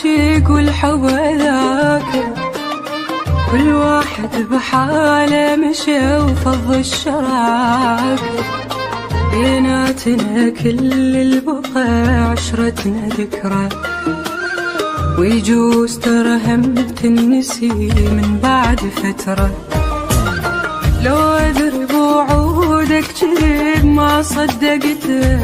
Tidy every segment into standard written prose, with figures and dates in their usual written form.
العاشق والحب ذاك، كل واحد بحاله مشى وفض الشراك، بيناتنا كل البقى عشرتنا ذكرى، ويجوز ترهم تنسي من بعد فترة. لو أدري بوعودك جريب ما صدقته،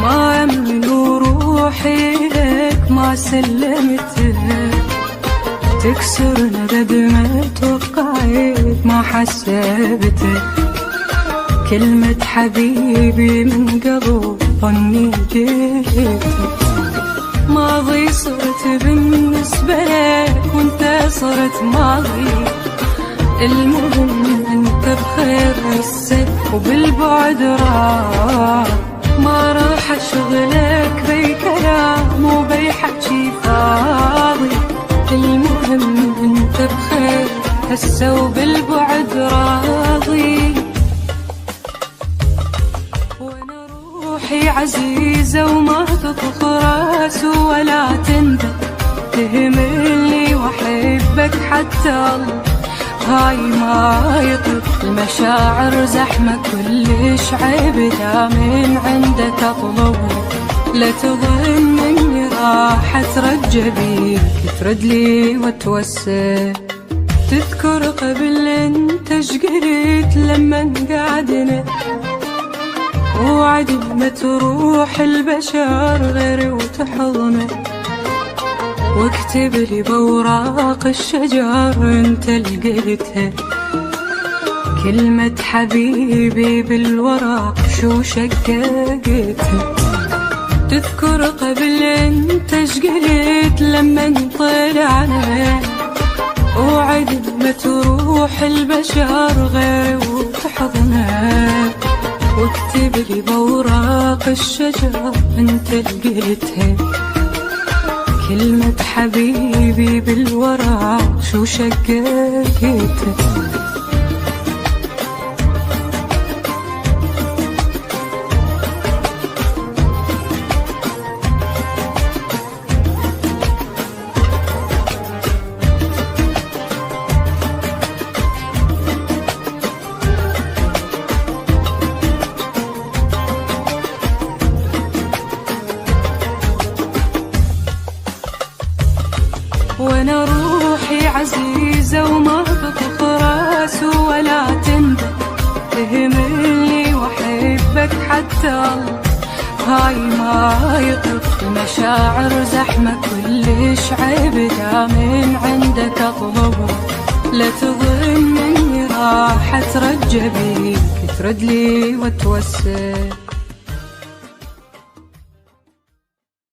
ما أمن وروحي لك ما سلمته، تكسرنا قد ما توقعت ما حسبته، كلمة حبيبي من قبل ظني جيته، ماضي صرت بالنسبة لك وانت صرت ماضي، المهم انت بخير هسه وبالبعد راح، ما راح اشغلك بي كلام وبي حكي فاضي، المهم انت بخير هسه وبالبعد راضي. وانا روحي عزيزة وما تطخ راس ولا تندم، تهملني واحبك حتى الله هاي ما يطلب، المشاعر زحمة كلش عيب دا من عندك اطلب، لا تظن اني راح اترجى بيك ترد لي وتوسع، تذكر قبل انت شقلت لما قعدنا، وعد ما تروح البشر غيري وتحضنه، واكتب لي بوراق الشجر انت لقيتها، كلمة حبيبي بالورق شو شققتها، تذكر قبل انت شقلت لما طلعنا، وعد ما تروح البشر غيري وتحضنها، واكتب لي بوراق الشجر انت لقيتها، كلمة حبيبي بالورق شو شققتها. وانا روحي عزيزة وما تطخ راس ولا تندم، تهملني واحبك حتى الله هاي ما يطلب، المشاعر زحمة كلش عيب دا من عندك اطلب، لا تظن اني راح اترجى بيك ترد لي وتوسع.